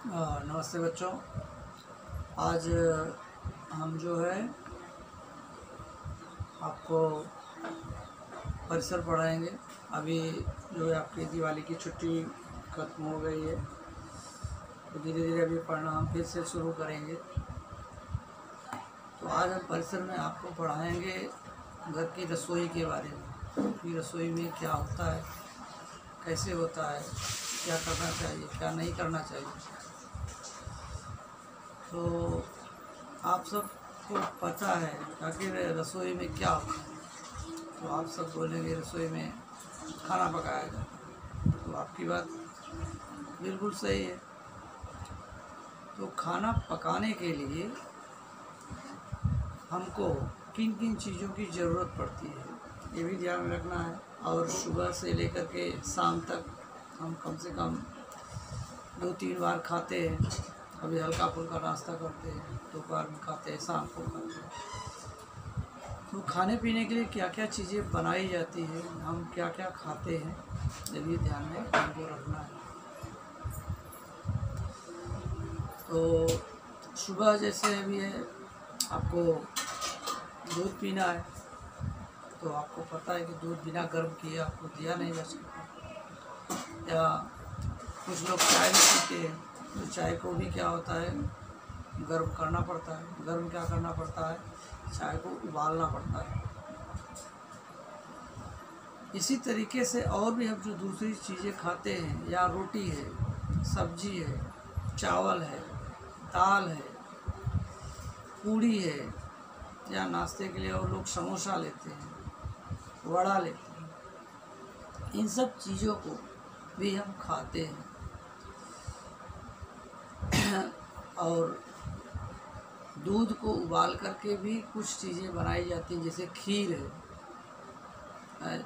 नमस्ते बच्चों। आज हम जो है आपको परिसर पढ़ाएंगे। अभी जो है आपकी दिवाली की छुट्टी खत्म हो गई है, तो धीरे धीरे अभी पढ़ना हम फिर से शुरू करेंगे। तो आज हम परिसर में आपको पढ़ाएंगे घर की रसोई के बारे में कि रसोई में क्या होता है, कैसे होता है, क्या करना चाहिए, क्या नहीं करना चाहिए। तो आप सबको पता है आखिर रसोई में क्या होता है, तो आप सब बोलेंगे रसोई में खाना पकाया जाता है, तो आपकी बात बिल्कुल सही है। तो खाना पकाने के लिए हमको किन किन चीज़ों की ज़रूरत पड़ती है ये भी ध्यान में रखना है। और सुबह से लेकर के शाम तक हम कम से कम 2-3 बार खाते हैं। कभी हल्का फुल्का नाश्ता करते हैं, दोपहर में खाते हैं, शाम को खाते हैं। तो खाने पीने के लिए क्या क्या चीज़ें बनाई जाती है, हम क्या क्या खाते हैं, ये भी ध्यान में हमको रखना है। तो सुबह जैसे अभी है आपको दूध पीना है, तो आपको पता है कि दूध बिना गर्म किए आपको दिया नहीं जा सकता। या कुछ लोग चाय भी पीते हैं, तो चाय को भी क्या होता है गर्म करना पड़ता है। गर्म क्या करना पड़ता है, चाय को उबालना पड़ता है। इसी तरीके से और भी हम जो दूसरी चीज़ें खाते हैं, या रोटी है, सब्जी है, चावल है, दाल है, पूड़ी है, या नाश्ते के लिए और लोग समोसा लेते हैं, वड़ा लेते हैं, इन सब चीज़ों को भी हम खाते हैं। और दूध को उबाल करके भी कुछ चीज़ें बनाई जाती हैं, जैसे खीर है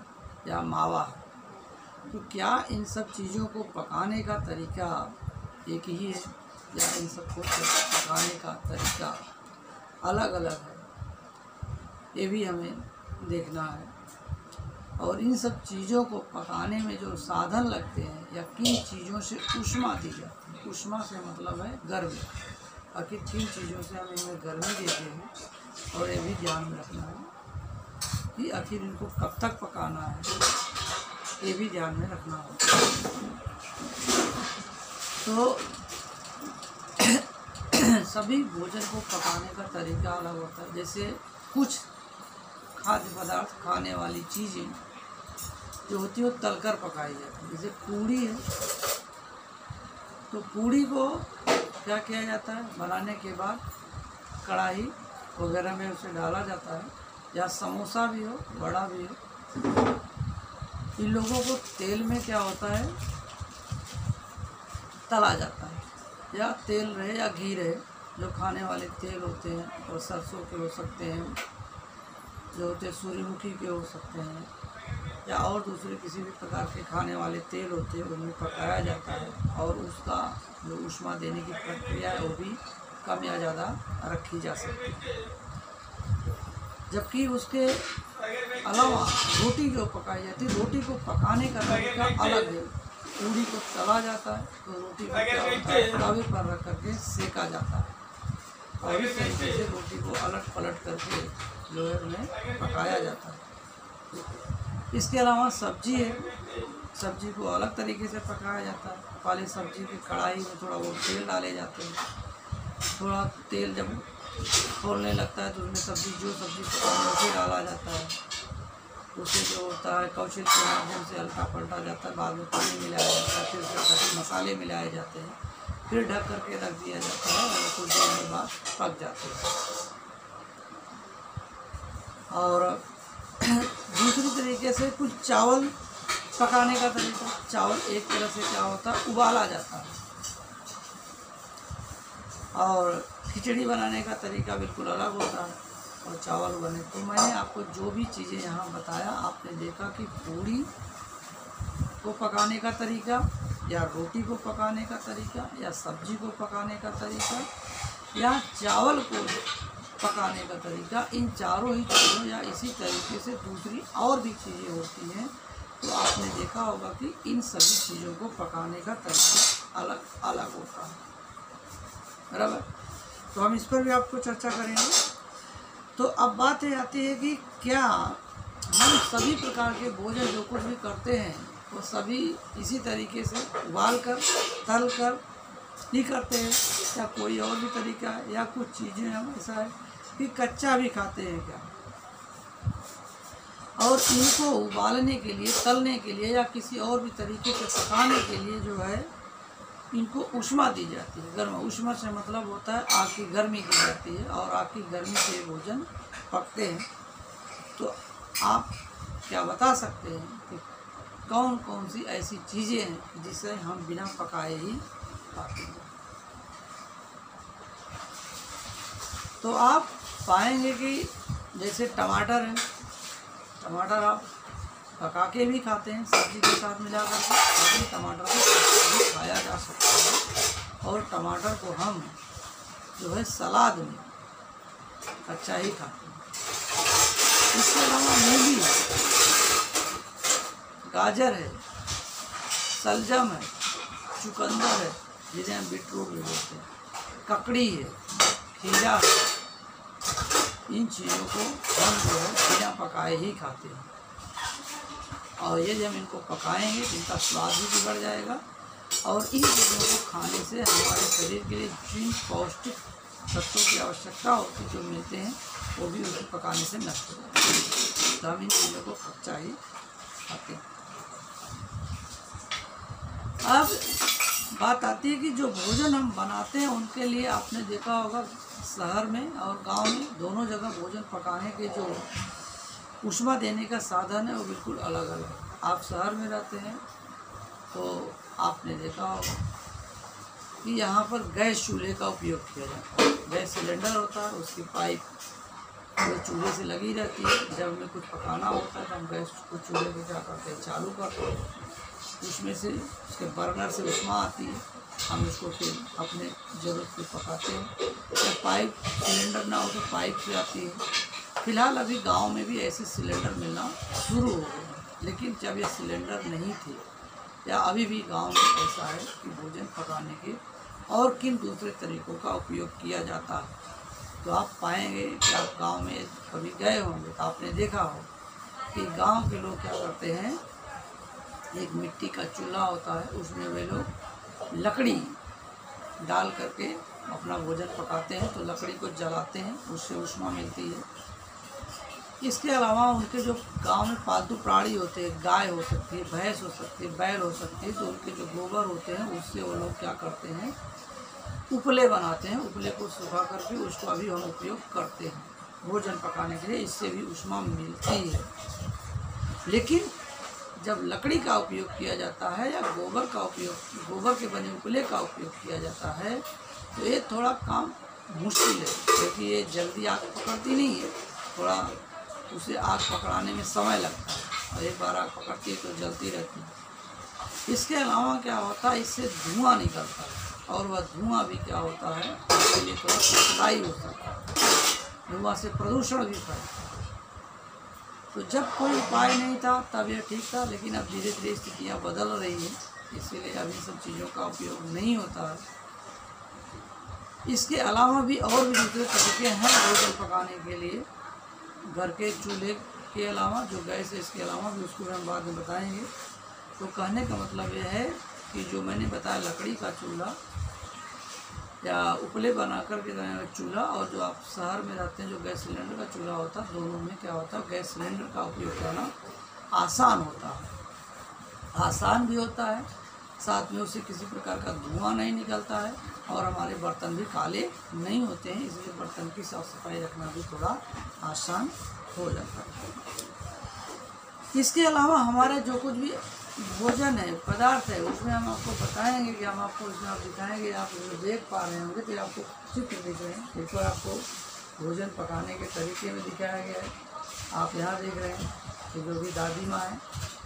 या मावा है। तो क्या इन सब चीज़ों को पकाने का तरीका एक ही है, या इन सबको पकाने का तरीका अलग अलग है, ये भी हमें देखना है। और इन सब चीज़ों को पकाने में जो साधन लगते हैं, या किन चीज़ों से ऊष्मा दी जाती है, ऊष्मा से मतलब है गर्मी, आखिर किन चीज़ों से हम इनमें गर्मी देते हैं, और ये भी ध्यान में रखना है कि आखिर इनको कब तक पकाना है, ये भी ध्यान में रखना होगा। तो सभी भोजन को पकाने का तरीका अलग होता है। जैसे कुछ खाद्य पदार्थ, खाने वाली चीज़ें जो होती है वो तलकर पकाई जाती है। जैसे पूड़ी है, तो पूड़ी को क्या किया जाता है, बनाने के बाद कढ़ाई वगैरह में उसे डाला जाता है। या समोसा भी हो, वड़ा भी हो, इन लोगों को तेल में क्या होता है तला जाता है। या तेल रहे या घी रहे, जो खाने वाले तेल होते हैं, और सरसों के हो सकते हैं, जो होते हैं सूर्यमुखी के हो सकते हैं, या और दूसरे किसी भी प्रकार के खाने वाले तेल होते हैं, उनमें पकाया जाता है। और उसका जो ऊष्मा देने की प्रक्रिया है वो भी कम या ज़्यादा रखी जा सकती है। जबकि उसके अलावा रोटी जो पकाई जाती है, रोटी को पकाने का तरीका अलग है। पूड़ी को तला जाता है, तो रोटी को क्या होता है तवे पर रख करके सेका जाता है, और इस तरीके से रोटी को अलट पलट करके लोहे में पकाया जाता है। इसके अलावा सब्जी है, सब्जी को अलग तरीके से पकाया जाता है। पहले सब्जी की कढ़ाई में थोड़ा वो तेल डाले जाते हैं, थोड़ा तेल जब खोलने लगता है तो उसमें सब्जी पकाने उसे डाला जाता है। उसे जो होता है कौशल के माध्यम से हल्का पलटा जाता है, बाद में पानी मिलाया जाता है, फिर उसके मसाले मिलाए जाते हैं, फिर ढक करके रख दिया जाता है, और कुछ देर के बाद पक जाते हैं। और दूसरी तरीके से कुछ चावल पकाने का तरीका, चावल एक तरह से क्या होता है उबाला जाता है। और खिचड़ी बनाने का तरीका बिल्कुल अलग होता है, और चावल बने। तो मैंने आपको जो भी चीज़ें यहाँ बताया, आपने देखा कि पूड़ी को पकाने का तरीका, या रोटी को पकाने का तरीका, या सब्जी को पकाने का तरीका, या चावल को पकाने का तरीका, इन चारों ही चीज़ों या इसी तरीके से दूसरी और भी चीज़ें होती हैं। तो आपने देखा होगा कि इन सभी चीज़ों को पकाने का तरीका अलग अलग होता है। बराबर। तो हम इस पर भी आपको चर्चा करेंगे। तो अब बात ये आती है कि क्या हम सभी प्रकार के भोजन जो कुछ भी करते हैं वो सभी इसी तरीके से उबाल कर तल कर ही करते हैं, या कोई और भी तरीका है, या कुछ चीज़ें हम ऐसा है कि कच्चा भी खाते हैं क्या, और इनको उबालने के लिए, तलने के लिए या किसी और भी तरीके से पकाने के लिए जो है इनको ऊष्मा दी जाती है। गर्म ऊष्मा से मतलब होता है आग की गर्मी दी जाती है, और आग की गर्मी से भोजन पकते हैं। तो आप क्या बता सकते हैं कि कौन कौन सी ऐसी चीज़ें हैं जिसे हम बिना पकाए ही खाते हैं? तो आप पाएंगे कि जैसे टमाटर है, टमाटर आप पका के भी खाते हैं सब्जी के साथ मिला करके, लेकिन टमाटर को भी खाया जा सकता है, और टमाटर को हम जो है सलाद में कच्चा ही खाते हैं। इसके अलावा मूली है, गाजर है, सलजम है, चुकंदर है जिन्हें हम बीटरूट भी बोलते हैं, ककड़ी है, खीरा है, इन चीज़ों को हम जो है बिना पकाए ही खाते हैं। और ये जब इनको पकाएंगे तो इनका स्वाद भी बिगड़ जाएगा, और इन चीज़ों को खाने से हमारे शरीर के लिए जिन पौष्टिक तत्वों की आवश्यकता होती जो मिलते हैं वो भी उसे पकाने से नष्ट हो जाते हैं। तो हम इन चीज़ों को कच्चा ही खाते हैं। अब बात आती है कि जो भोजन हम बनाते हैं उनके लिए आपने देखा होगा शहर में और गांव में दोनों जगह भोजन पकाने के जो ऊष्मा देने का साधन है वो बिल्कुल अलग अलग है। आप शहर में रहते हैं तो आपने देखा होगा कि यहाँ पर गैस चूल्हे का उपयोग किया जाता है। गैस सिलेंडर होता है, उसकी पाइप वो चूल्हे से लगी रहती है। जब हमें कुछ पकाना होता है तो हम गैस को चूल्हे को क्या करते हैं, चालू करते हैं, उसमें से उसके बर्नर से ऊष्मा आती है, हम उसको फिर अपने ज़रूरत पे पकाते हैं। या पाइप सिलेंडर ना हो तो पाइप से आती है। फिलहाल अभी गांव में भी ऐसे सिलेंडर मिलना शुरू हो गए हैं, लेकिन जब ये सिलेंडर नहीं थे या अभी भी गांव में ऐसा है कि भोजन पकाने के और किन दूसरे तरीक़ों का उपयोग किया जाता है। तो आप पाएंगे कि आप गांव में कभी गए होंगे तो आपने देखा हो कि गांव के लोग क्या करते हैं, एक मिट्टी का चूल्हा होता है, उसमें वे लोग लकड़ी डाल करके अपना भोजन पकाते हैं। तो लकड़ी को जलाते हैं, उससे ऊष्मा मिलती है। इसके अलावा उनके जो गांव में पालतू प्राणी होते हैं, गाय हो सकती है, भैंस हो सकती है, बैल हो सकती है, तो उनके जो गोबर होते हैं उससे वो लोग क्या करते हैं, उपले बनाते हैं। उपले को सुखा करके उसको अभी हम उपयोग करते हैं भोजन पकाने के लिए, इससे भी ऊष्मा मिलती है। लेकिन जब लकड़ी का उपयोग किया जाता है या गोबर का उपयोग, गोबर के बने उपले का उपयोग किया जाता है तो ये थोड़ा काम मुश्किल है, क्योंकि ये जल्दी आग पकड़ती नहीं है, थोड़ा उसे आग पकड़ाने में समय लगता है, और एक बार आग पकड़ती है तो जलती रहती है। इसके अलावा क्या होता है, इससे धुआं निकलता है, और वह धुआं भी क्या होता है, इसके लिए थोड़ा कष्टदायी होता है। धुआं से प्रदूषण भी फैलता है। तो जब कोई उपाय नहीं था तब यह ठीक था, लेकिन अब धीरे धीरे स्थितियाँ बदल रही हैं, इसीलिए अब इन सब चीज़ों का उपयोग नहीं होता है। इसके अलावा भी और भी दूसरे तरीके हैं भोजन पकाने के लिए। घर के चूल्हे के अलावा जो गैस है, इसके अलावा भी उसको हम बाद में बताएंगे। तो कहने का मतलब यह है कि जो मैंने बताया लकड़ी का चूल्हा या उपले बना कर के चूल्हा, और जो आप शहर में रहते हैं जो गैस सिलेंडर का चूल्हा होता है, दोनों में क्या होता है, गैस सिलेंडर का उपयोग करना आसान होता है, आसान भी होता है, साथ में उससे किसी प्रकार का धुआं नहीं निकलता है, और हमारे बर्तन भी काले नहीं होते हैं, इसलिए बर्तन की साफ़ सफाई रखना भी थोड़ा आसान हो जाता है। इसके अलावा हमारे जो कुछ भी भोजन है, पदार्थ है, उसमें हम आपको बताएंगे कि हम आपको इसमें आप दिखाएंगे, आप जो देख पा रहे होंगे तो आपको चित्र दिख रहे हैं। एक बार आपको भोजन पकाने के तरीके में दिखाया गया है। आप यहाँ देख रहे हैं कि जो भी दादी माँ है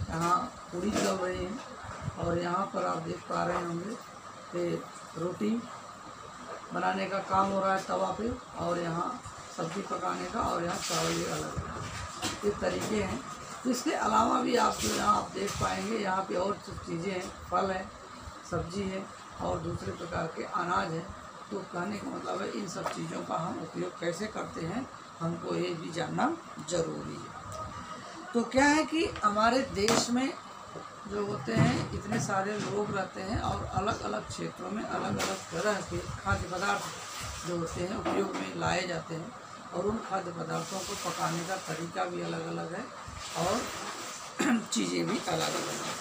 यहाँ पूड़ी चल रही हैं, और यहाँ पर आप देख पा रहे होंगे कि रोटी बनाने का काम हो रहा है तवा पे, और यहाँ सब्ज़ी पकाने का, और यहाँ चावल भी अलग ये तरीके हैं। तो इसके अलावा भी आप जो यहाँ आप देख पाएंगे, यहाँ पे और चीज़ें हैं, फल है, सब्जी है, और दूसरे प्रकार के अनाज हैं। तो कहने का मतलब है इन सब चीज़ों का हम उपयोग कैसे करते हैं, हमको ये भी जानना जरूरी है। तो क्या है कि हमारे देश में जो होते हैं इतने सारे लोग रहते हैं और अलग अलग क्षेत्रों में अलग अलग तरह के खाद्य पदार्थ जो होते हैं उपयोग में लाए जाते हैं, और उन खाद्य पदार्थों को पकाने का तरीका भी अलग अलग है और चीज़ें भी अलग अलग हैं।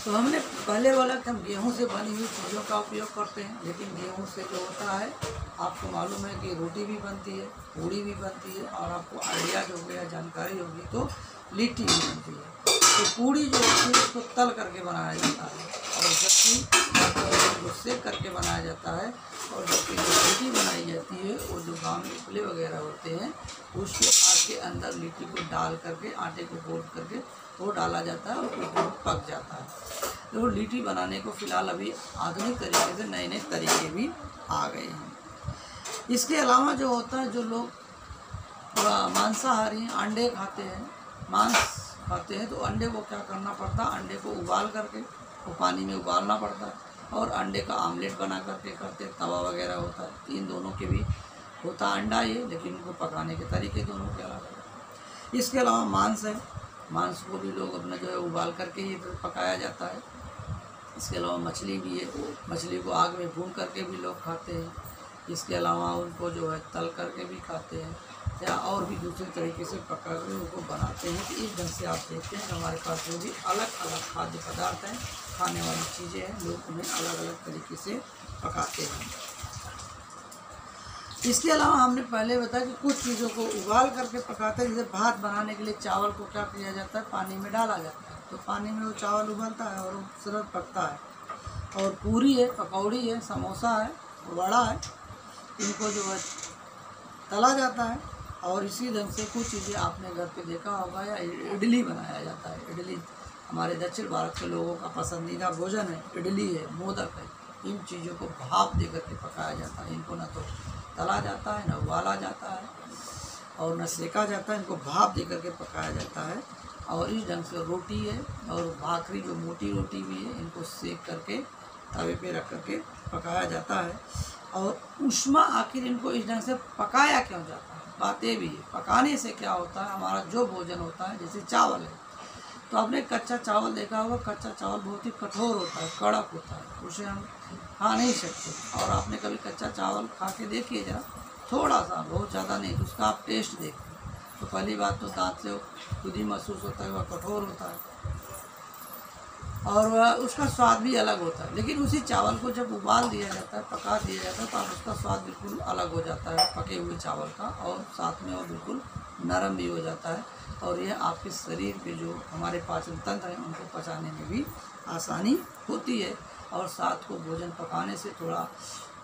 तो हमने पहले बोला कि हम गेहूं से बनी हुई चीज़ों का उपयोग करते हैं, लेकिन गेहूं से जो होता है आपको मालूम है कि रोटी भी बनती है, पूड़ी भी बनती है, और आपको आइडिया जो होगा, जानकारी होगी तो लिट्टी भी बनती है। तो पूड़ी जो होती है उसको तल करके बनाया जाता है, और जबकि सेक करके बनाया जाता है, और जबकि जो लिट्टी बनाई जाती है वो जो गाँव में उपले वगैरह होते हैं उसके आटे अंदर लिट्टी को डाल करके, आटे को गोल करके वो डाला जाता है और वो पक जाता है। तो लिट्टी बनाने को फ़िलहाल अभी आधुनिक तरीके से नए नए तरीके भी आ गए हैं। इसके अलावा जो होता है, जो लोग मांसाहारी अंडे खाते हैं, मांस खाते हैं, तो अंडे को क्या करना पड़ता है, अंडे को उबाल करके वो पानी में उबालना पड़ता है, और अंडे का आमलेट बना करके करते, तवा वगैरह होता है, इन दोनों के भी होता है अंडा ये, लेकिन उनको पकाने के तरीके दोनों के अलग अलग। इसके अलावा मांस है, मांस को भी लोग अपना जो है उबाल करके ही पकाया जाता है। इसके अलावा मछली भी है, मछली को आग में भून करके भी लोग खाते हैं। इसके अलावा उनको जो है तल करके भी खाते हैं, या और भी दूसरे तरीके से पका कर उनको बनाते हैं। तो इस ढंग से आप देखते हैं कि हमारे पास जो भी अलग अलग खाद्य पदार्थ हैं, खाने वाली चीज़ें हैं, लोग उन्हें अलग अलग तरीके से पकाते हैं। इसके अलावा हमने पहले बताया कि कुछ चीज़ों को उबाल करके पकाते हैं। जैसे भात बनाने के लिए चावल को क्या किया जाता है, पानी में डाला जाता है, तो पानी में वो चावल उबलता है और वो तुरंत पकता है। और पूरी है, पकौड़ी है, समोसा है, वड़ा है, इनको जो है तला जाता है। और इसी ढंग से कुछ चीज़ें आपने घर पे देखा होगा, या इडली बनाया जाता है। इडली हमारे दक्षिण भारत के लोगों का पसंदीदा भोजन है, इडली है, मोदक है। इन चीज़ों को भाप दे करके पकाया जाता है। इनको न तो तला जाता है, न उबाला जाता है, और न सेका जाता है, इनको भाप दे करके पकाया जाता है। और इस ढंग से रोटी है और भाखरी जो मोटी रोटी भी है, इनको सेक करके तवे पे रख करके पकाया जाता है। और उष्मा आखिर इनको इस ढंग से पकाया क्यों जाता है, बातें भी है। पकाने से क्या होता है, हमारा जो भोजन होता है, जैसे चावल है, तो आपने कच्चा चावल देखा होगा, कच्चा चावल बहुत ही कठोर होता है, कड़क होता है, उसे हम खा नहीं सकते। और आपने कभी कच्चा चावल खा के देखिए जरा, थोड़ा सा, बहुत ज़्यादा नहीं, तो उसका आप टेस्ट देखिए, तो पहली बात तो दांत से खुद ही महसूस होता है, वह कठोर होता है और वह उसका स्वाद भी अलग होता है। लेकिन उसी चावल को जब उबाल दिया जाता है, पका दिया जाता है, तो आप उसका स्वाद बिल्कुल अलग हो जाता है पके हुए चावल का, और साथ में वो बिल्कुल नरम भी हो जाता है। और यह आपके शरीर पे जो हमारे पाचन तंत्र हैं उनको पचाने में भी आसानी होती है, और साथ को भोजन पकाने से थोड़ा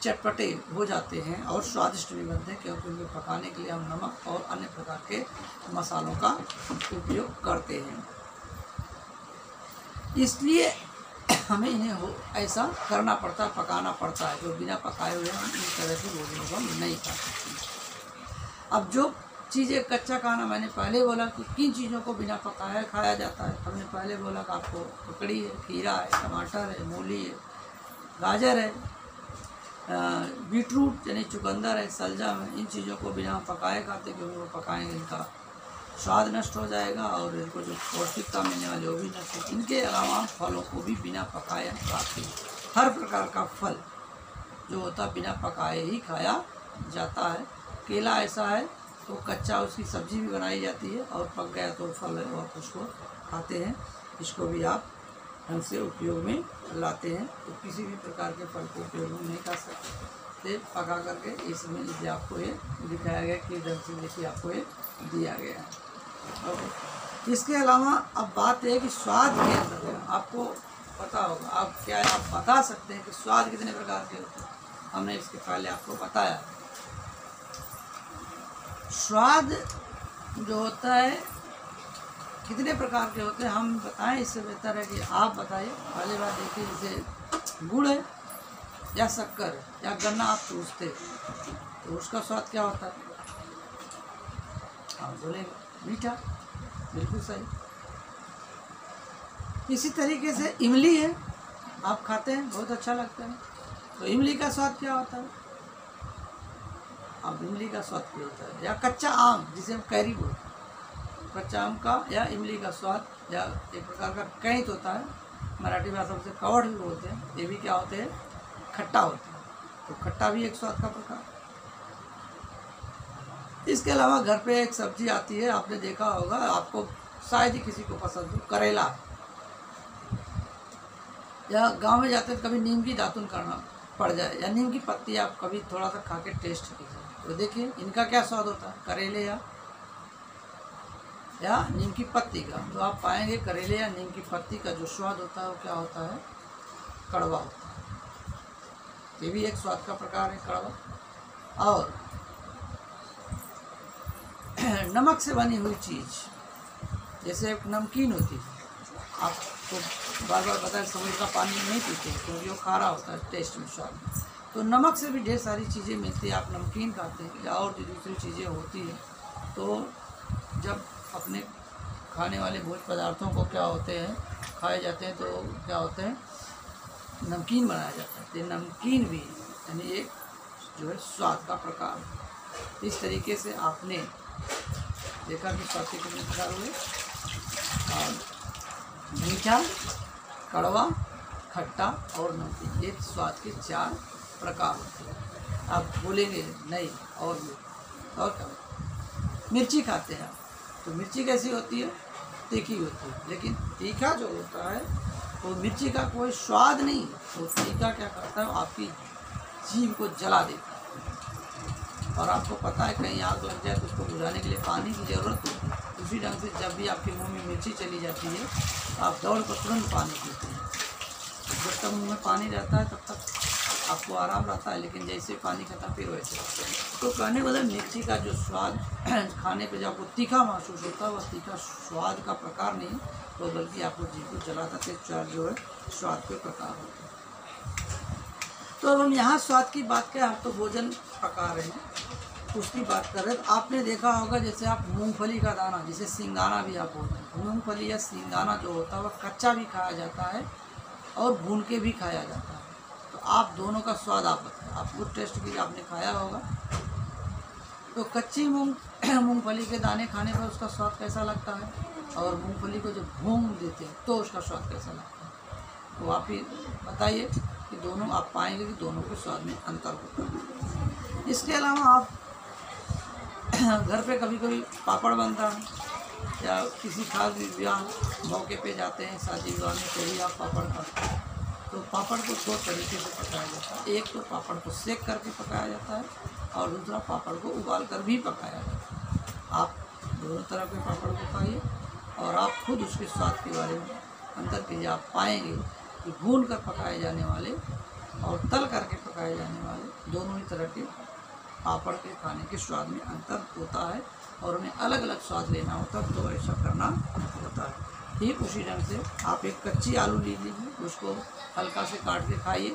चटपटे हो जाते हैं और स्वादिष्ट भी बनते हैं, क्योंकि उनको पकाने के लिए हम नमक और अन्य प्रकार के मसालों का उपयोग करते हैं। इसलिए हमें इन्हें ऐसा करना पड़ता है, पकाना पड़ता है। जो बिना पकाए हुए हम इस तरह के भोजनों को हम नहीं खा सकते। अब जो चीज़ें कच्चा खाना, मैंने पहले बोला कि किन चीज़ों को बिना पकाए खाया जाता है। हमने पहले बोला कि आपको ककड़ी है, खीरा है, टमाटर है, मूली है, गाजर है, बीटरूट यानी चुकंदर है, सलजम है। इन चीज़ों को बिना पकाए खाते, क्योंकि वो पकाएंगे इनका स्वाद नष्ट हो जाएगा और इनको जो पौष्टिकता मिलने वाली वो भी नष्ट हो। इनके अलावा फलों को भी बिना पकाए खाते हैं। हर प्रकार का फल जो होता है बिना पकाए ही खाया जाता है। केला ऐसा है तो कच्चा उसकी सब्जी भी बनाई जाती है, और पक गया तो फल है और उसको खाते हैं। इसको भी आप ढंग से उपयोग में लाते हैं। तो किसी भी प्रकार के फल को उपयोग में नहीं कर सकते पका करके। इसमें इसलिए आपको ये दिखाया गया कि ढंग से देखिए आपको ये दिया गया है। इसके अलावा अब बात है कि स्वाद के अंदर आपको पता होगा, आप क्या है, आप बता सकते हैं कि स्वाद कितने प्रकार के होते हैं। हमने इसके पहले आपको बताया। स्वाद जो होता है कितने प्रकार के होते हैं हम बताएं, इससे बेहतर है कि आप बताइए। पहले बात देखिए, जैसे गुड़ है या शक्कर है या गन्ना आप चूसते तो उसका स्वाद क्या होता है, आप बोलेंगे मीठा, बिल्कुल सही। इसी तरीके से इमली है, आप खाते हैं, बहुत अच्छा लगता है। तो इमली का स्वाद क्या होता है? अब इमली का स्वाद क्या होता है? या कच्चा आम जिसे हम कैरी बोलते हैं, कच्चा आम का या इमली का स्वाद, या एक प्रकार का कैंत होता है, मराठी भाषा में कवड़ भी बोलते हैं, ये भी क्या होते हैं? खट्टा होते हैं। तो खट्टा भी एक स्वाद का प्रकार। इसके अलावा घर पे एक सब्जी आती है, आपने देखा होगा, आपको शायद ही किसी को पसंद हो, करेला। या गांव में जाते हैं कभी नीम की दातुन करना पड़ जाए, या नीम की पत्ती आप कभी थोड़ा सा खा के टेस्ट कीजिए, तो देखिए इनका क्या स्वाद होता है, करेले या नीम की पत्ती का। तो आप पाएंगे करेले या नीम की पत्ती का जो स्वाद होता है वो क्या होता है? कड़वा होता है। ये भी एक स्वाद का प्रकार है, कड़वा। और नमक से बनी हुई चीज़, जैसे एक नमकीन होती है, आपको बार बार बताया समुद्र का पानी नहीं पीते क्योंकि वो खारा होता है टेस्ट में, स्वाद में। तो नमक से भी ढेर सारी चीज़ें मिलती है, आप नमकीन खाते हैं या और भी दूसरी चीज़ें होती हैं। तो जब अपने खाने वाले भोज्य पदार्थों को क्या होते हैं, खाए जाते हैं, तो क्या होते हैं? नमकीन बनाया जाता है। तो नमकीन भी यानी एक जो है स्वाद का प्रकार है। इस तरीके से आपने देखा कि स्वाद के कितने प्रकार हुए, और मीठा, कड़वा, खट्टा और नमकीन, ये स्वाद के 4 प्रकार होते हैं। आप बोलेंगे नहीं और भी, और क्या? मिर्ची खाते हैं आप, तो मिर्ची कैसी होती है? तीखी होती है। लेकिन तीखा जो होता है वो मिर्ची का कोई स्वाद नहीं, तो तीखा क्या करता है? आपकी जीभ को जला देता है। और आपको पता है कहीं आग लग जाए तो उसको बुझाने के लिए पानी की ज़रूरत होती है। उसी ढंग से जब भी आपके मुंह में मिर्ची चली जाती है तो आप दौड़ कर तुरंत पानी पीते हैं। जब तक मुंह में पानी रहता है तब तक आपको आराम रहता है, लेकिन जैसे पानी खत्म फिर वैसे। तो कहने वाला मिर्ची का जो स्वाद खाने पे जो आपको तीखा महसूस होता है, वह तीखा स्वाद का प्रकार नहीं, तो बल्कि आपको जीभ को जलाता है। 4 जो है स्वाद के प्रकार होते हैं। तो अब हम यहाँ स्वाद की बात करें, हम तो भोजन पका रहे हैं, उसकी बात कर रहे हैं। तो आपने देखा होगा जैसे आप मूंगफली का दाना, जिसे सिंगाना भी आप बोलते हैं, मूंगफली या सिंगाना जो होता है वह कच्चा भी खाया जाता है और भून के भी खाया जाता है। तो आप दोनों का स्वाद आप बताएं, आपको टेस्ट भी आपने खाया होगा। तो कच्ची मूंगफली के दाने खाने पर उसका स्वाद कैसा लगता है, और मूंगफली को जब भून देते हैं तो उसका स्वाद कैसा लगता है? तो आप ही बताइए कि दोनों, आप पाएंगे कि दोनों के स्वाद में अंतर होता है। इसके अलावा आप घर पे कभी कभी पापड़ बनता है, या किसी खास विवाह मौके पे जाते हैं, शादी विवाह में, तो भी आप पापड़ खाते हैं। तो पापड़ को 2 तरीके से पकाया जाता है। एक तो पापड़ को सेक करके पकाया जाता है, और दूसरा पापड़ को उबाल कर भी पकाया जाता है। आप दोनों तरह के पापड़ को खाइए और आप खुद उसके स्वाद के बारे में अंतर कीजिए। आप पाएंगे कि भून कर पकाए जाने वाले और तल करके पकाए जाने वाले दोनों ही तरह के पापड़ के खाने के स्वाद में अंतर होता है, और उन्हें अलग अलग स्वाद लेना होता है, तो ऐसा करना होता है। ठीक उसी ढंग से आप एक कच्ची आलू ले लीजिए, उसको हल्का से काट के खाइए,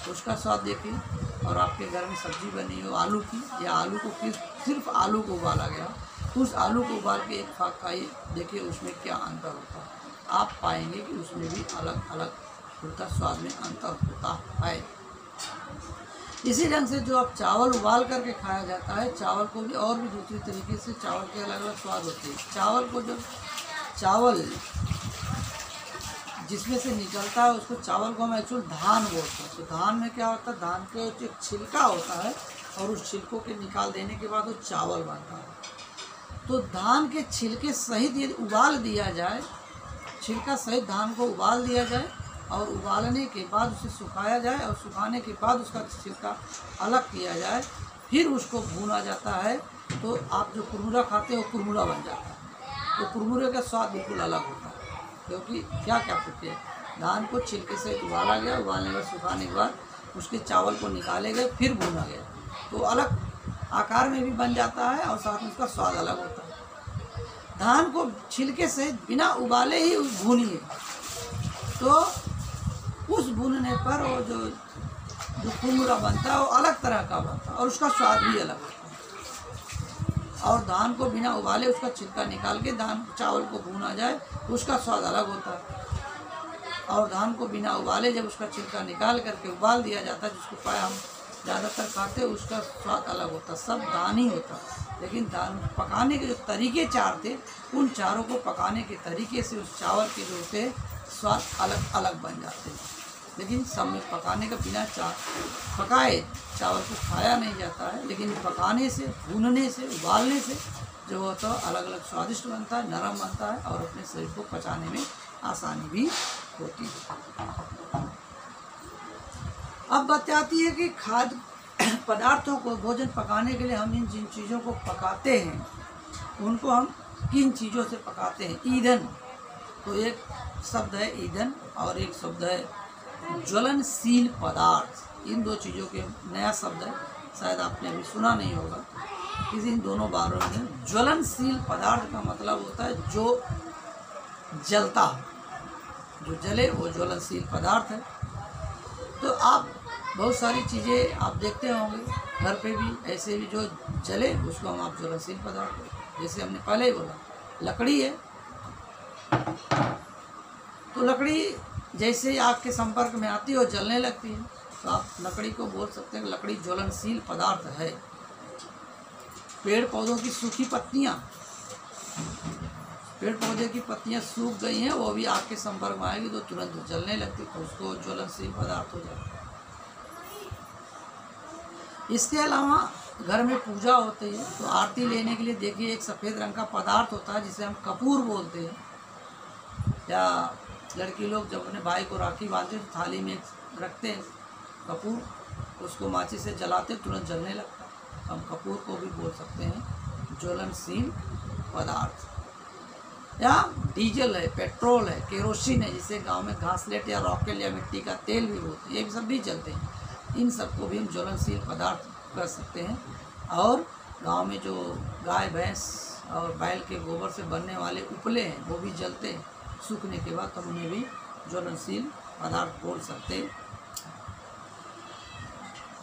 उसका स्वाद देखिए। और आपके घर में सब्जी बनी हो आलू की, या आलू को सिर्फ आलू को उबाला गया, उस आलू को उबाल के एक फाक खाइए, देखिए उसमें क्या अंतर होता है। आप पाएंगे कि उसमें भी अलग अलग उनका स्वाद में अंतर होता है। इसी ढंग से जो आप चावल उबाल करके खाया जाता है, चावल को भी और भी दूसरी तरीके से चावल के अलग अलग स्वाद होते हैं। चावल को जब चावल जिसमें से निकलता है उसको चावल को हम एक्चुअल धान बोलते हैं। तो धान में क्या होता है, धान के जो छिलका होता है और उस छिलकों के निकाल देने के बाद वो चावल बनता है। तो धान के छिलके सहित यदि उबाल दिया जाए, छिलका सहित धान को उबाल दिया जाए और उबालने के बाद उसे सुखाया जाए और सुखाने के बाद उसका छिलका अलग किया जाए, फिर उसको भूना जाता है, तो आप जो कुरमुरा खाते हो कुरमुरा बन जाता है। तो कुरमुरे का स्वाद बिल्कुल अलग होता है, क्योंकि क्या क्या प्रक्रिया, धान को छिलके से उबाला गया, उबालने के बाद सुखाने के बाद उसके चावल को निकाले गए, फिर भूना गया, तो अलग आकार में भी बन जाता है और साथ में उसका स्वाद अलग होता है। धान को छिलके से बिना उबाले ही भूनिए, तो उस भूनने पर वो जो कुरमुरा बनता है वो अलग तरह का बनता है और उसका स्वाद भी अलग होता है। और धान को बिना उबाले उसका छिलका निकाल के धान चावल को भूना जाए, उसका स्वाद अलग होता है। और धान को बिना उबाले जब उसका छिलका निकाल करके उबाल दिया जाता है, जिसको पाया हम ज़्यादातर खाते, उसका स्वाद अलग होता, सब दान ही होता। लेकिन दान पकाने के जो तरीके चार थे, उन चारों को पकाने के तरीके से उस चावल के जो होते स्वाद अलग अलग बन जाते हैं। लेकिन सब में पकाने का बिना पकाए चावल को खाया नहीं जाता है, लेकिन पकाने से, भूनने से, उबालने से जो होता है अलग अलग स्वादिष्ट बनता है, नरम बनता है और अपने शरीर को पचाने में आसानी भी होती है। अब बताती है कि खाद्य पदार्थों को भोजन पकाने के लिए हम इन जिन चीज़ों को पकाते हैं उनको हम किन चीज़ों से पकाते हैं। ईंधन, तो एक शब्द है ईंधन और एक शब्द है ज्वलनशील पदार्थ। इन दो चीज़ों के नया शब्द है, शायद आपने अभी सुना नहीं होगा। किसी इन दोनों बारों में ज्वलनशील पदार्थ का मतलब होता है जो जलता है, जो जले वो ज्वलनशील पदार्थ है। तो आप बहुत सारी चीज़ें आप देखते होंगे घर पे भी, ऐसे भी जो जले उसको हम आप ज्वलनशील पदार्थ, जैसे हमने पहले ही बोला लकड़ी है, तो लकड़ी जैसे आग के संपर्क में आती है और जलने लगती है, तो आप लकड़ी को बोल सकते हैं कि लकड़ी ज्वलनशील पदार्थ है। पेड़ पौधों की सूखी पत्तियाँ, पेड़ पौधे की पत्तियाँ सूख गई हैं, वो भी आग के संपर्क में आएगी तो तुरंत जलने लगती, तो उसको ज्वलनशील पदार्थ हो जाता है। इसके अलावा घर में पूजा होती है तो आरती लेने के लिए देखिए एक सफ़ेद रंग का पदार्थ होता है जिसे हम कपूर बोलते हैं, या लड़की लोग जब अपने भाई को राखी बांधते तो थाली में रखते हैं कपूर, उसको माचिस से जलाते तुरंत जलने लगता है। हम कपूर को भी बोल सकते हैं ज्वलनशील पदार्थ। या डीजल है, पेट्रोल है, केरोसिन है, जिसे गांव में घासलेट या रॉकेल या मिट्टी का तेल भी बोलते हैं, ये सब भी जलते हैं। इन सबको भी हम ज्वलनशील पदार्थ कर सकते हैं। और गांव में जो गाय भैंस और बैल के गोबर से बनने वाले उपले हैं वो भी जलते हैं, सूखने के बाद हम उन्हें भी ज्वलनशील पदार्थ बोल सकते हैं।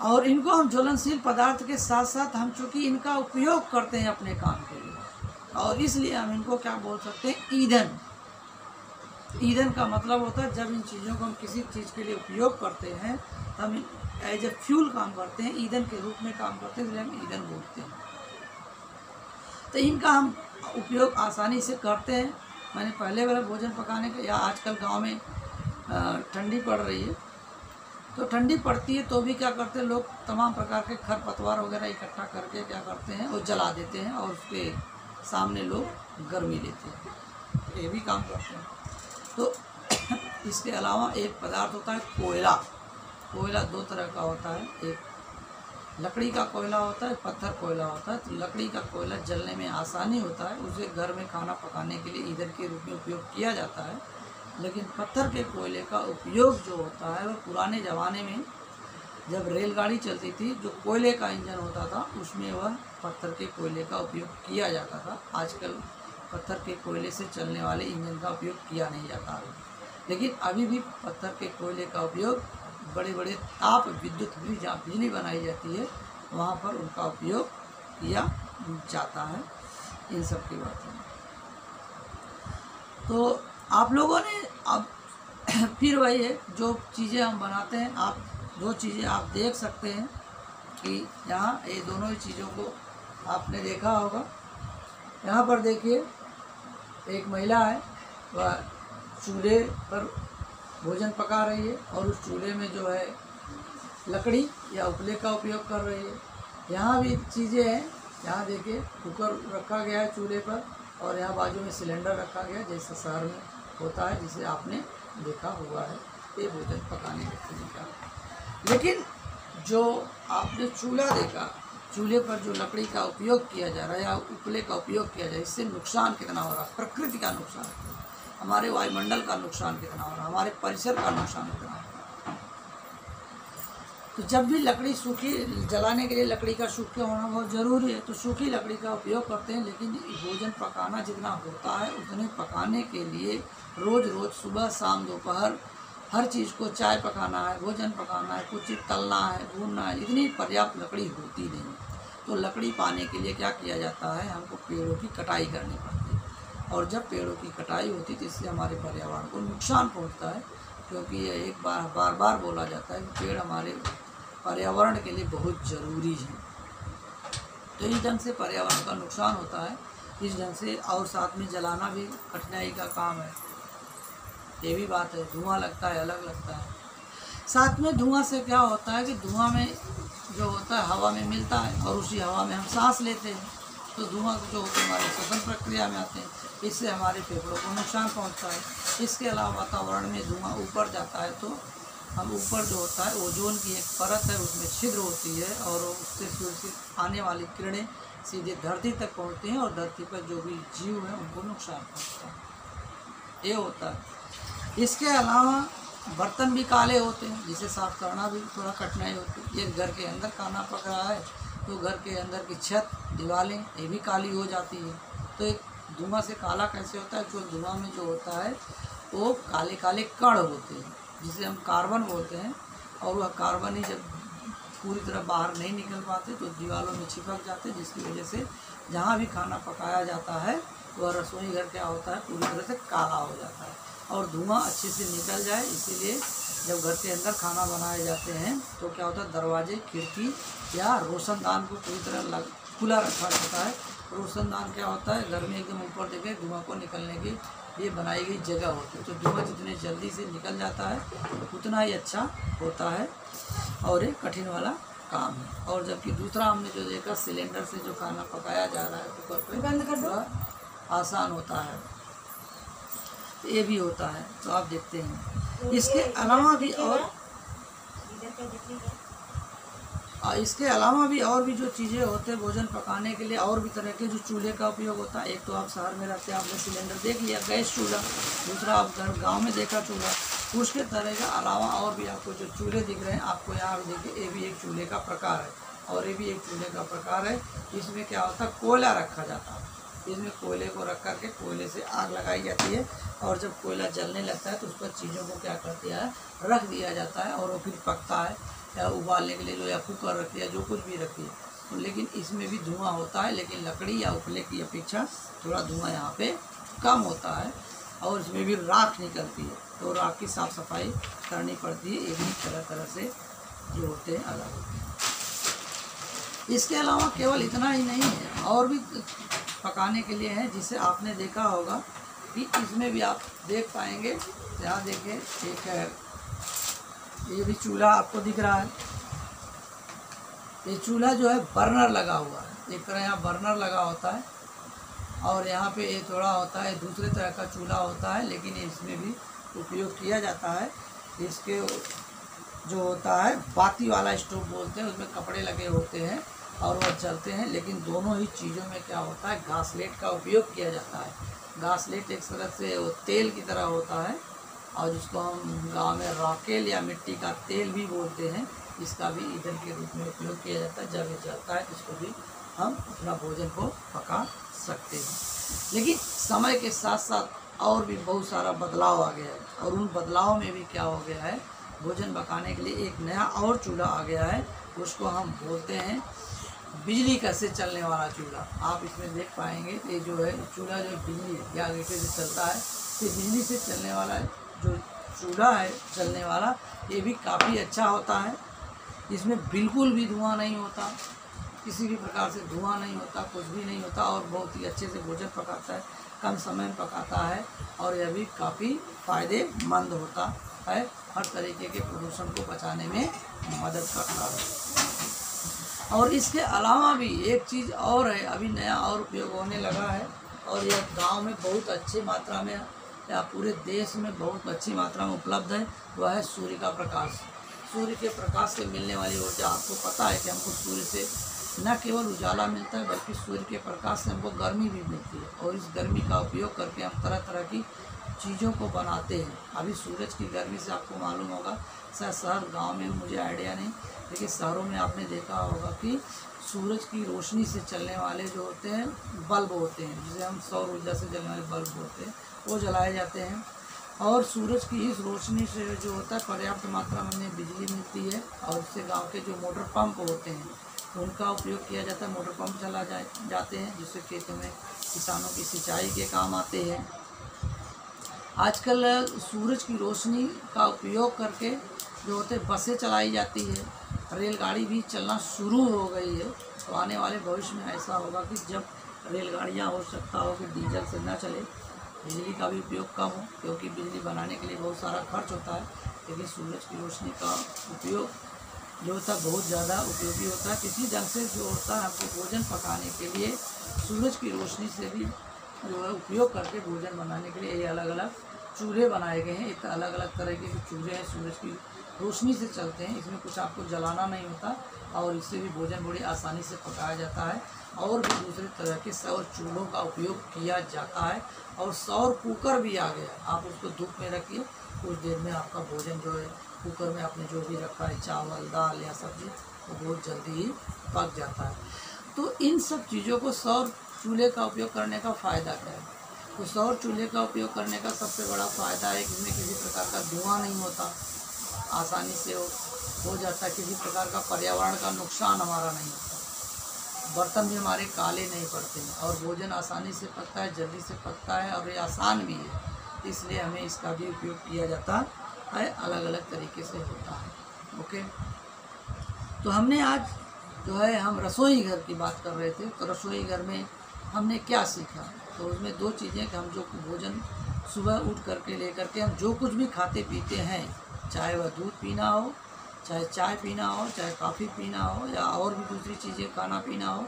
और इनको हम ज्वलनशील पदार्थ के साथ साथ हम चूँकि इनका उपयोग करते हैं अपने काम के लिए, और इसलिए हम इनको क्या बोल सकते हैं, ईंधन। ईंधन का मतलब होता है जब इन चीज़ों को हम किसी चीज़ के लिए उपयोग करते हैं तो हम एज ए फ्यूल काम करते हैं, ईंधन के रूप में काम करते हैं, इसलिए हम ईंधन बोलते हैं। तो इनका हम उपयोग आसानी से करते हैं। मैंने पहले वाला भोजन पकाने का, या आजकल गांव में ठंडी पड़ रही है तो ठंडी पड़ती है तो भी क्या करते हैं लोग, तमाम प्रकार के खरपतवार वगैरह इकट्ठा करके क्या करते हैं वो जला देते हैं और उसके सामने लोग गर्मी लेते हैं, ये भी काम करते हैं। तो इसके अलावा एक पदार्थ होता है कोयला। कोयला दो तरह का होता है, एक लकड़ी का कोयला होता है, पत्थर कोयला होता है। तो लकड़ी का कोयला जलने में आसानी होता है, उसे घर में खाना पकाने के लिए ईंधन के रूप में उपयोग किया जाता है। लेकिन पत्थर के कोयले का उपयोग जो होता है वह पुराने ज़माने में जब रेलगाड़ी चलती थी, जो कोयले का इंजन होता था उसमें वह पत्थर के कोयले का उपयोग किया जाता था। आजकल पत्थर के कोयले से चलने वाले इंजन का उपयोग किया नहीं जाता है, लेकिन अभी भी पत्थर के कोयले का उपयोग बड़े बड़े ताप विद्युत भी जहाँ बिजली बनाई जाती है वहाँ पर उनका उपयोग किया जाता है। इन सब की बात है। तो आप लोगों ने अब फिर वही है, जो चीज़ें हम बनाते हैं, आप दो चीज़ें आप देख सकते हैं कि यहाँ ये दोनों ही चीज़ों को आपने देखा होगा। यहाँ पर देखिए एक महिला है, वह चूल्हे पर भोजन पका रही है और उस चूल्हे में जो है लकड़ी या उपले का उपयोग कर रही है। यहाँ भी चीज़ें हैं, यहाँ देखिए कुकर रखा गया है चूल्हे पर और यहाँ बाजू में सिलेंडर रखा गया है, जैसे शहर में होता है, जिसे आपने देखा हुआ है। ये भोजन पकाने का तरीका। लेकिन जो आपने चूल्हा देखा, चूल्हे पर जो लकड़ी का उपयोग किया जा रहा है या उपले का उपयोग किया जा रहा है, इससे नुकसान कितना हो रहा है, प्रकृति का नुकसान, हमारे वायुमंडल का नुकसान कितना हो रहा है, हमारे परिसर का नुकसान कितना हो रहा है। तो जब भी लकड़ी सूखी जलाने के लिए लकड़ी का सूखे होना बहुत ज़रूरी है, तो सूखी लकड़ी का उपयोग करते हैं। लेकिन भोजन पकाना जितना होता है उतने पकाने के लिए रोज़ रोज़ सुबह शाम दोपहर हर चीज़ को, चाय पकाना है, भोजन पकाना है, कुछ चीज़ तलना है, भूनना है, इतनी पर्याप्त लकड़ी होती नहीं। तो लकड़ी पाने के लिए क्या किया जाता है, हमको पेड़ों की कटाई करनी पड़ती है। और जब पेड़ों की कटाई होती है तो इससे हमारे पर्यावरण को नुकसान पहुंचता है। क्योंकि ये एक बार बार बोला जाता है कि पेड़ हमारे पर्यावरण के लिए बहुत ज़रूरी है। तो इस ढंग से पर्यावरण का नुकसान होता है इस ढंग से, और साथ में जलाना भी कठिनाई का काम है, ये भी बात है। धुआं लगता है, अलग लगता है। साथ में धुआं से क्या होता है कि धुआं में जो होता है हवा में मिलता है और उसी हवा में हम सांस लेते हैं, तो धुआं जो होता है हमारे श्वसन प्रक्रिया में आते हैं, इससे हमारे फेफड़ों को नुकसान पहुंचता है। इसके अलावा वातावरण में धुआं ऊपर जाता है तो हम ऊपर जो होता है ओजोन की एक परत है, उसमें छिद्र होती है और उससे सूर्य से आने वाली किरणें सीधे धरती तक पहुंचती हैं और धरती पर जो भी जीव हैं उनको नुकसान पहुंचता है, ये होता है। इसके अलावा बर्तन भी काले होते हैं, जिसे साफ करना भी थोड़ा कठिनाई होती है। ये घर के अंदर खाना पक रहा है तो घर के अंदर की छत, दीवारें ये भी काली हो जाती है। तो एक धुआं से काला कैसे होता है? जो धुआं में जो होता है वो काले काले कण होते हैं, जिसे हम कार्बन बोलते हैं, और वह कार्बन ही जब पूरी तरह बाहर नहीं निकल पाते तो दीवारों में चिपक जाते, जिसकी वजह से जहाँ भी खाना पकाया जाता है वह रसोई घर क्या होता है पूरी तरह से काला हो जाता है। और धुआं अच्छे से निकल जाए, इसीलिए जब घर के अंदर खाना बनाए जाते हैं तो क्या होता है दरवाजे, खिड़की या रोशनदान को पूरी तरह खुला रखा जाता है। रोशनदान क्या होता है, घर में एकदम ऊपर देखे धुआं को निकलने की ये बनाई गई जगह होती है, तो धुआं जितने जल्दी से निकल जाता है उतना ही अच्छा होता है और ये कठिन वाला काम है। और जबकि दूसरा हमने जो देखा सिलेंडर से जो खाना पकाया जा रहा है कुकर पे, बंद कर दो, आसान होता है, ये भी होता है। तो आप देखते हैं इसके अलावा भी और भी जो चीज़ें होते हैं भोजन पकाने के लिए, और भी तरह के जो चूल्हे का उपयोग होता है। एक तो आप शहर में रहते हैं, आपने सिलेंडर देख लिया, गैस चूल्हा। दूसरा आप गांव में देखा चूल्हा। उसके तरह का अलावा और भी आपको जो चूल्हे दिख रहे हैं, आपको यहाँ देखिए ये भी एक चूल्हे का प्रकार है और ये भी एक चूल्हे का प्रकार है। इसमें क्या होता है कोयला रखा जाता है, इसमें कोयले को रख करके कोयले से आग लगाई जाती है और जब कोयला जलने लगता है तो उस पर चीज़ों को क्या करती है रख दिया जाता है और वो फिर पकता है, या उबालने के लिए जो या कुकर रखती है, जो कुछ भी रखती है। तो लेकिन इसमें भी धुआं होता है, लेकिन लकड़ी या उपले की अपेक्षा थोड़ा धुआं यहाँ पे कम होता है और इसमें भी राख निकलती है, तो राख की साफ़ सफाई करनी पड़ती है। ये भी तरह तरह से जो होते हैं अलग होते हैं। इसके अलावा केवल इतना ही नहीं है, और भी पकाने के लिए है, जिसे आपने देखा होगा कि इसमें भी आप देख पाएंगे। यहाँ देखिए एक है, ये भी चूल्हा आपको दिख रहा है। ये चूल्हा जो है बर्नर लगा हुआ है, एक तरह यहाँ बर्नर लगा होता है और यहाँ पे ये थोड़ा होता है दूसरे तरह का चूल्हा होता है, लेकिन इसमें भी उपयोग किया जाता है। इसके जो होता है बाती वाला स्टोव बोलते हैं, उसमें कपड़े लगे होते हैं और वह चलते हैं, लेकिन दोनों ही चीज़ों में क्या होता है घासलेट का उपयोग किया जाता है। घासलेट एक तरह से वो तेल की तरह होता है और जिसको हम गांव में राखेल या मिट्टी का तेल भी बोलते हैं, इसका भी ईंधन के रूप में उपयोग किया जाता है। जब ये जलता है इसको भी हम अपना भोजन को पका सकते हैं। लेकिन समय के साथ साथ और भी बहुत सारा बदलाव आ गया है और उन बदलाव में भी क्या हो गया है, भोजन पकाने के लिए एक नया और चूल्हा आ गया है, उसको हम बोलते हैं बिजली का से चलने वाला चूल्हा। आप इसमें देख पाएंगे ये जो है चूल्हा जो बिजली या हीटर से चलता है, ये बिजली से चलने वाला जो चूल्हा है चलने वाला, ये भी काफ़ी अच्छा होता है। इसमें बिल्कुल भी धुआं नहीं होता, किसी भी प्रकार से धुआं नहीं होता, कुछ भी नहीं होता और बहुत ही अच्छे से भोजन पकाता है, कम समय में पकाता है और यह भी काफ़ी फ़ायदेमंद होता है, हर तरीके के प्रदूषण को बचाने में मदद करता है। और इसके अलावा भी एक चीज़ और है, अभी नया और उपयोग होने लगा है और यह गांव में बहुत अच्छी मात्रा में या पूरे देश में बहुत अच्छी मात्रा में उपलब्ध है, वह है सूर्य का प्रकाश। सूर्य के प्रकाश से मिलने वाली ऊर्जा, आपको पता है कि हमको सूर्य से न केवल उजाला मिलता है बल्कि सूर्य के प्रकाश से हमको गर्मी भी मिलती है और इस गर्मी का उपयोग करके हम तरह तरह की चीज़ों को बनाते हैं। अभी सूरज की गर्मी से आपको मालूम होगा, शायद शहर गांव में मुझे आइडिया नहीं, लेकिन शहरों में आपने देखा होगा कि सूरज की रोशनी से चलने वाले जो होते हैं बल्ब होते हैं, जिसे हम सौर ऊर्जा से चलने वाले बल्ब होते हैं, वो जलाए जाते हैं और सूरज की इस रोशनी से जो होता है पर्याप्त मात्रा में हमें बिजली मिलती है और इससे गाँव के जो मोटर पंप होते हैं उनका उपयोग किया जाता है। मोटर पंप जाते हैं जिससे खेतों में किसानों की सिंचाई के काम आते हैं। आजकल सूरज की रोशनी का उपयोग करके जो होते बसें चलाई जाती है, रेलगाड़ी भी चलना शुरू हो गई है। तो आने वाले भविष्य में ऐसा होगा कि जब रेलगाड़ियाँ हो सकता हो कि डीजल से न चले, बिजली का भी उपयोग कम हो, क्योंकि बिजली बनाने के लिए बहुत सारा खर्च होता है। लेकिन सूरज की रोशनी का उपयोग जो होता है बहुत ज़्यादा उपयोगी होता है। किसी ढंग से जो होता है हमको भोजन पकाने के लिए सूरज की रोशनी से भी जो है उपयोग करके भोजन बनाने के लिए ये अलग अलग चूल्हे बनाए गए हैं। एक अलग अलग तरह के चूल्हे हैं, सूरज की रोशनी से चलते हैं। इसमें कुछ आपको जलाना नहीं होता और इससे भी भोजन बड़ी आसानी से पकाया जाता है। और भी दूसरे तरह के सौर चूल्हों का उपयोग किया जाता है। और सौर कुकर भी आ गया, आप उसको धूप में रखिए, कुछ देर में आपका भोजन जो है कुकर में आपने जो भी रखा है, चावल दाल या सब्जी, वो बहुत जल्दी ही पक जाता है। तो इन सब चीज़ों को सौर चूल्हे का उपयोग करने का फ़ायदा क्या है? तो सौर चूल्हे का उपयोग करने का सबसे बड़ा फ़ायदा है कि इसमें किसी प्रकार का धुआं नहीं होता, आसानी से हो जाता है, किसी प्रकार का पर्यावरण का नुकसान हमारा नहीं होता, बर्तन भी हमारे काले नहीं पड़ते हैं और भोजन आसानी से पकता है, जल्दी से पकता है और ये आसान भी है। इसलिए हमें इसका भी उपयोग किया जाता है, अलग अलग तरीके से होता है। ओके, तो हमने आज जो है हम रसोई घर की बात कर रहे थे। तो रसोई घर में हमने क्या सीखा? तो उसमें दो चीज़ें कि हम जो भोजन सुबह उठ करके लेकर के हम जो कुछ भी खाते पीते हैं, चाहे वह दूध पीना हो, चाहे चाय पीना हो, चाहे कॉफ़ी पीना हो या और भी दूसरी चीज़ें खाना पीना हो,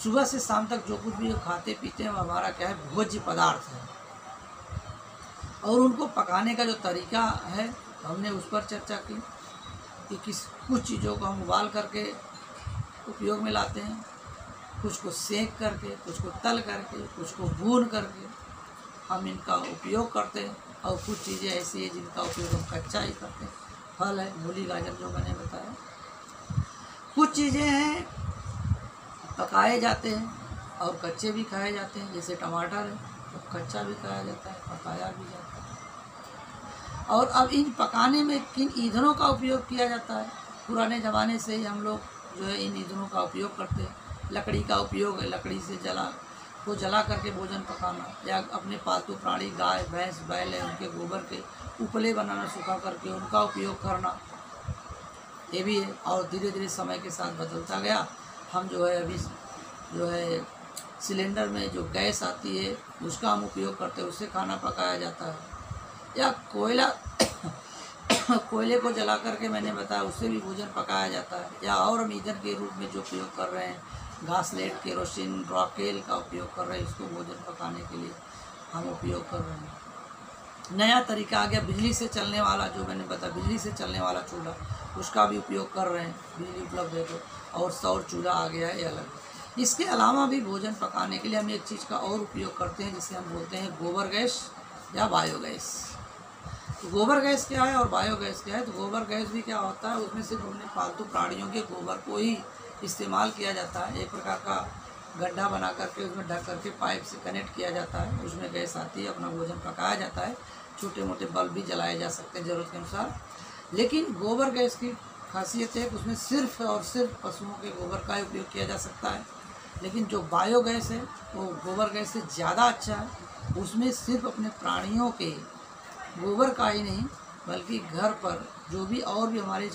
सुबह से शाम तक जो कुछ भी खाते पीते हैं वो हमारा क्या है, भोज्य पदार्थ है। और उनको पकाने का जो तरीका है हमने उस पर चर्चा की कि कुछ चीज़ों को हम उबाल करके उपयोग में लाते हैं, कुछ को सेक करके, कुछ को तल करके, कुछ को भून करके हम इनका उपयोग करते हैं। और कुछ चीज़ें ऐसी हैं जिनका उपयोग हम कच्चा ही करते हैं। फल है, मूली गाजर जो मैंने बताया। कुछ चीज़ें हैं पकाए जाते हैं और कच्चे भी खाए जाते हैं, जैसे टमाटर है तो कच्चा भी खाया जाता है, पकाया भी जाता है। और अब इन पकाने में किन ईंधनों का उपयोग किया जाता है? पुराने ज़माने से ही हम लोग जो है इन ईंधनों का उपयोग करते हैं। लकड़ी का उपयोग है, लकड़ी से जला करके भोजन पकाना, या अपने पालतू प्राणी गाय भैंस बैल है उनके गोबर के उपले बनाना, सुखा करके उनका उपयोग करना, ये भी है। और धीरे धीरे समय के साथ बदलता गया। हम जो है अभी जो है सिलेंडर में जो गैस आती है उसका हम उपयोग करते हैं, उससे खाना पकाया जाता है। या कोयले को जला करके मैंने बताया उससे भी भोजन पकाया जाता है। या और हम ईंधन के रूप में जो उपयोग कर रहे हैं, घासलेट, केरोसिन, रॉकेल का उपयोग कर रहे हैं, इसको भोजन पकाने के लिए हम उपयोग कर रहे हैं। नया तरीका आ गया बिजली से चलने वाला, जो मैंने बताया बिजली से चलने वाला चूल्हा, उसका भी उपयोग कर रहे हैं, बिजली उपलब्ध है तो। और सौर चूल्हा आ गया है, ये अलग। इसके अलावा भी भोजन पकाने के लिए हम एक चीज़ का और उपयोग करते हैं जिसे हम बोलते हैं गोबर गैस या बायोगैस। तो गोबर गैस क्या है और बायोगैस क्या है? तो गोबर गैस भी क्या होता है, उसमें सिर्फ अपने पालतू प्राणियों के गोबर को ही इस्तेमाल किया जाता है। एक प्रकार का गड्ढा बना करके उसमें ढक करके पाइप से कनेक्ट किया जाता है, उसमें गैस आती है, अपना भोजन पकाया जाता है। छोटे मोटे बल्ब भी जलाए जा सकते हैं ज़रूरत के अनुसार। लेकिन गोबर गैस की खासियत है कि उसमें सिर्फ और सिर्फ पशुओं के गोबर का ही उपयोग किया जा सकता है। लेकिन जो बायोगैस है वो गोबर गैस से ज़्यादा अच्छा है। उसमें सिर्फ अपने प्राणियों के गोबर का ही नहीं, बल्कि घर पर जो भी और भी हमारी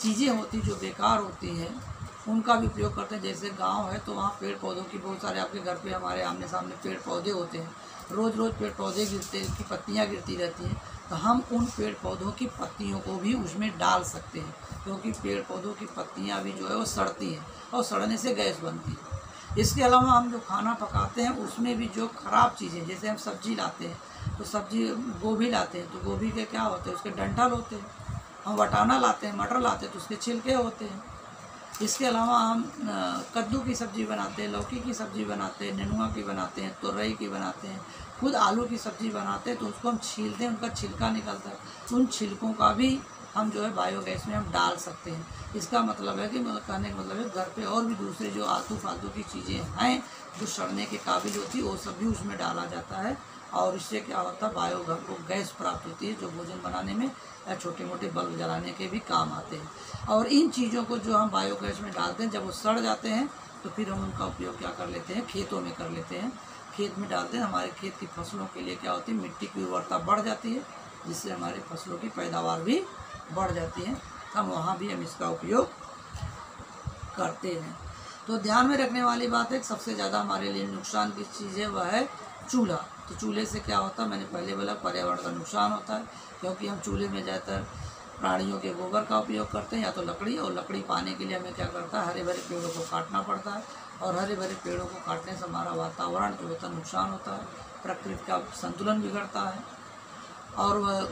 चीज़ें होती जो बेकार होती हैं उनका भी उपयोग करते हैं। जैसे गांव है तो वहाँ पेड़ पौधों की बहुत सारे, आपके घर पे हमारे आमने सामने पेड़ पौधे होते हैं, रोज़ रोज़ पेड़ पौधे गिरते, उनकी पत्तियाँ गिरती रहती हैं, तो हम उन पेड़ पौधों की पत्तियों को भी उसमें डाल सकते हैं, क्योंकि पेड़ पौधों की पत्तियाँ भी जो है वो सड़ती हैं और सड़ने से गैस बनती है। इसके अलावा हम जो खाना पकाते हैं उसमें भी जो ख़राब चीज़ें, जैसे हम सब्ज़ी लाते हैं तो सब्ज़ी गोभी लाते हैं तो गोभी के क्या होते हैं, उसके डंठल होते हैं। हम वटाना लाते हैं, मटर लाते हैं तो उसके छिलके होते हैं। इसके अलावा हम कद्दू की सब्ज़ी बनाते हैं, लौकी की सब्ज़ी बनाते हैं, नेनुआ की बनाते हैं, तुरई की बनाते हैं, खुद आलू की सब्ज़ी बनाते हैं तो उसको हम छीलते हैं, उनका छिलका निकलता है, तो उन छिलकों का भी हम जो है बायोगैस में हम डाल सकते हैं। इसका मतलब है कि कहने का मतलब है घर पे और भी दूसरे जो आलतू फालतू की चीज़ें हैं जो सड़ने के काबिल होती है वो सब भी उसमें डाला जाता है। और इससे क्या होता है, बायो को गैस प्राप्त होती है जो भोजन बनाने में या छोटे मोटे बल्ब जलाने के भी काम आते हैं। और इन चीज़ों को जो हम बायोगैस में डालते हैं, जब वो सड़ जाते हैं तो फिर हम उनका उपयोग क्या कर लेते हैं, खेतों में कर लेते हैं। खेत में डालते हैं, हमारे खेत की फसलों के लिए क्या होती है, मिट्टी की उर्वरता बढ़ जाती है, जिससे हमारे फसलों की पैदावार भी बढ़ जाती है। हम वहाँ भी हम इसका उपयोग करते हैं। तो ध्यान में रखने वाली बात है, सबसे ज़्यादा हमारे लिए नुकसान की चीज़ है वह है चूल्हा। तो चूल्हे से क्या होता है, मैंने पहले बोला पर्यावरण का नुकसान होता है, क्योंकि हम चूल्हे में ज़्यादातर प्राणियों के गोबर का उपयोग करते हैं या तो लकड़ी, और लकड़ी पाने के लिए हमें क्या करता है, हरे भरे पेड़ों को काटना पड़ता है, और हरे भरे पेड़ों को काटने से हमारा वातावरण जो होता है नुकसान होता है, प्रकृति का संतुलन बिगड़ता है, और वह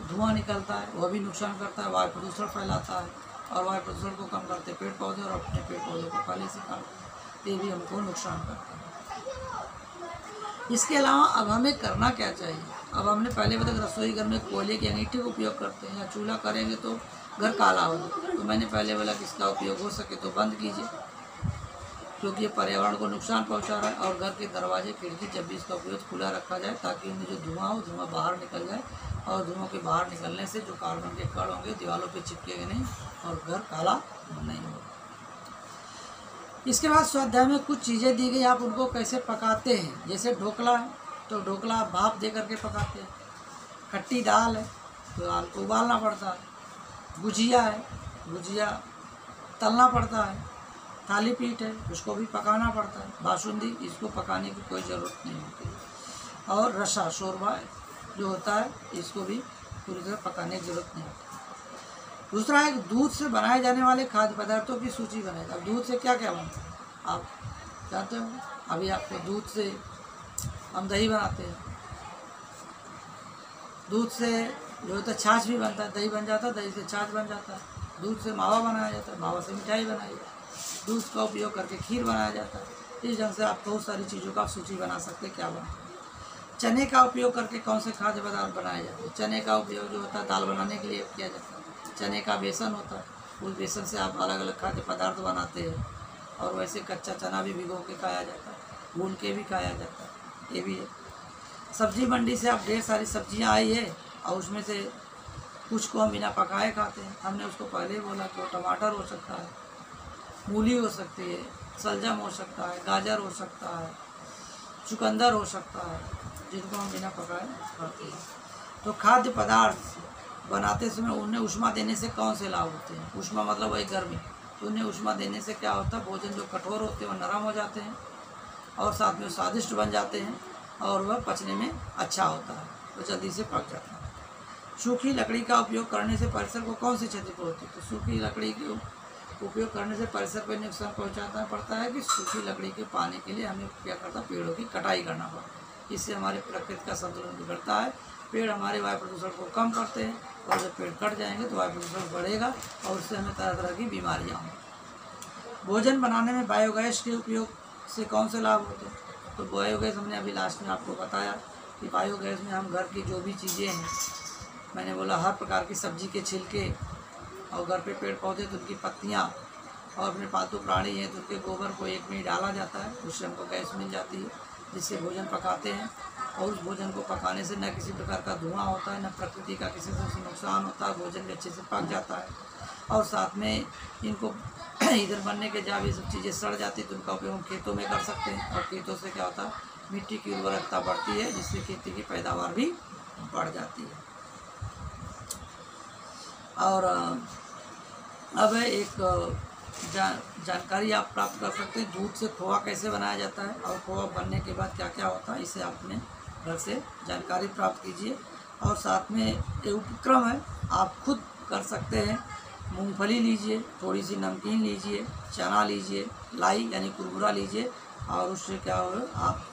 धुआं निकलता है, वह भी नुकसान करता है, वायु प्रदूषण फैलाता है, और वायु प्रदूषण को कम करते पेड़ पौधे, और अपने पेड़ पौधों को पहले से काटते, ये भी हमको नुकसान करता है। इसके अलावा अब हमें करना क्या चाहिए, अब हमने पहले बताया रसोई घर में कोयले की अंगीठी का उपयोग करते हैं, या चूल्हा करेंगे तो घर काला होगा, तो मैंने पहले बोला कि इसका उपयोग हो सके तो बंद कीजिए, क्योंकि ये पर्यावरण को नुकसान पहुंचा रहा है। और घर के दरवाजे खिड़की जब भी इसका उपयोग खुला रखा जाए, ताकि उनमें जो धुआं हो, धुआं बाहर निकल जाए, और धुआं के बाहर निकलने से जो कार्बन के कण होंगे दीवारों पे चिपकेंगे नहीं, और घर काला नहीं होगा। इसके बाद स्वाध्याय में कुछ चीज़ें दी गई, आप उनको कैसे पकाते हैं। जैसे ढोकला है, तो ढोकला आप भाप दे करके पकाते हैं। खट्टी दाल है, तो दाल को उबालना पड़ता है। गुजिया है, गुजिया तलना पड़ता है। थाली पीठ है, उसको भी पकाना पड़ता है। बासुंदी, इसको पकाने की कोई ज़रूरत नहीं होती। और रसा शोरबा जो होता है, इसको भी पूरी तरह पकाने की ज़रूरत नहीं होती। दूसरा है दूध से बनाए जाने वाले खाद्य पदार्थों की सूची बनाई। अब दूध से क्या क्या बनता है आप जानते हो। अभी आपको दूध से हम दही बनाते हैं, दूध से जो होता है छाछ भी बनता है, दही बन जाता है, दही से छाछ बन जाता है। दूध से मावा बनाया जाता है, मावा से मिठाई बनाई जाती है। दूध का उपयोग करके खीर बनाया जाता है। इस ढंग से आप बहुत सारी चीज़ों का सूची बना सकते हैं क्या बनता है। चने का उपयोग करके कौन से खाद्य पदार्थ बनाए जाते हैं। चने का उपयोग जो होता है दाल बनाने के लिए किया जाता है। चने का बेसन होता है, उस बेसन से आप अलग अलग खाद्य पदार्थ बनाते हैं। और वैसे कच्चा चना भी भिगो के खाया जाता है, भून के भी खाया जाता है, ये भी है। सब्जी मंडी से आप ढेर सारी सब्जियां आई है, और उसमें से कुछ को हम बिना पकाए खाते हैं। हमने उसको पहले ही बोला कि वो टमाटर हो सकता है, मूली हो सकती है, सलजम हो सकता है, गाजर हो सकता है, चुकंदर हो सकता है, जिनको हम बिना पकाए खाते हैं। तो खाद्य पदार्थ बनाते समय उन्हें ऊष्मा देने से कौन से लाभ होते हैं। ऊष्मा मतलब वही गर्मी। तो उन्हें ऊष्मा देने से क्या होता है, भोजन जो कठोर होते हैं वो नरम हो जाते हैं, और साथ में स्वादिष्ट बन जाते हैं, और वह पचने में अच्छा होता है, वो जल्दी से पक जाता है। सूखी लकड़ी का उपयोग करने से परिसर को कौन सी क्षति पहुँचती है। तो सूखी लकड़ी के उपयोग करने से परिसर पर नुकसान पहुँचाता पड़ता है कि सूखी लकड़ी के पाने के लिए हमें क्या करता है, पेड़ों की कटाई करना पड़ता है। इससे हमारे प्रकृति का संतुलन बिगड़ता है। पेड़ हमारे वायु प्रदूषण को कम करते हैं, और जब पेड़ कट जाएंगे तो वायु प्रदूषण बढ़ेगा, और उससे हमें तरह तरह की बीमारियाँ होंगी। भोजन बनाने में बायोगैस के उपयोग से कौन से लाभ होते हैं। तो बायोगैस हमने अभी लास्ट में आपको बताया कि बायोगैस में हम घर की जो भी चीज़ें हैं, मैंने बोला हर प्रकार की सब्जी के छिलके, और घर पे पेड़ पौधे तो उनकी पत्तियाँ, और अपने पालतू प्राणी हैं तो उनके गोबर को एक में डाला जाता है, उससे हमको गैस मिल जाती है, जिससे भोजन पकाते हैं। और उस भोजन को पकाने से न किसी प्रकार का धुआं होता है, न प्रकृति का किसी से नुकसान होता है, भोजन भी अच्छे से पक जाता है। और साथ में इनको इधर बनने के जब ये सब चीज़ें सड़ जाती है, तो उनका उपयोग हम खेतों में कर सकते हैं, और खेतों से क्या होता है, मिट्टी की उर्वरकता बढ़ती है, जिससे खेती की पैदावार भी बढ़ जाती है। और अब एक जानकारी आप प्राप्त कर सकते हैं, दूध से खोआ कैसे बनाया जाता है, और खोआ बनने के बाद क्या क्या होता है, इसे आपने घर से जानकारी प्राप्त कीजिए। और साथ में एक उपक्रम है, आप खुद कर सकते हैं। मूंगफली लीजिए, थोड़ी सी नमकीन लीजिए, चना लीजिए, लाई यानी कुरमुरा लीजिए, और उससे क्या होगा, आप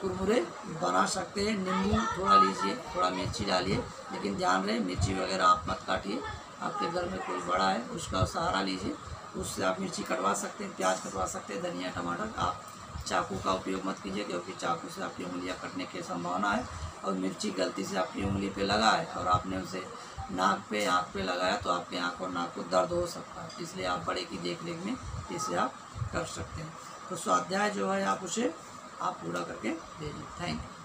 कुरमुरे बना सकते हैं। नींबू थोड़ा लीजिए, थोड़ा मिर्ची डालिए, लेकिन ध्यान रहे मिर्ची वगैरह आप मत काटिए। आपके घर में कोई बड़ा है उसका सहारा लीजिए, उससे आप मिर्ची कटवा सकते हैं, प्याज कटवा सकते हैं, धनिया टमाटर। आप चाकू का उपयोग मत कीजिए, क्योंकि चाकू से आपकी उंगलियां कटने की संभावना है। और मिर्ची गलती से आपकी उंगली पे लगा है और आपने उसे नाक पे आँख पे लगाया, तो आपके आँख और नाक को दर्द हो सकता है। इसलिए आप बड़े की देख रेख में इसे आप कर सकते हैं। तो स्वाध्याय जो है आप उसे आप पूरा करके भेजिए। Thank you.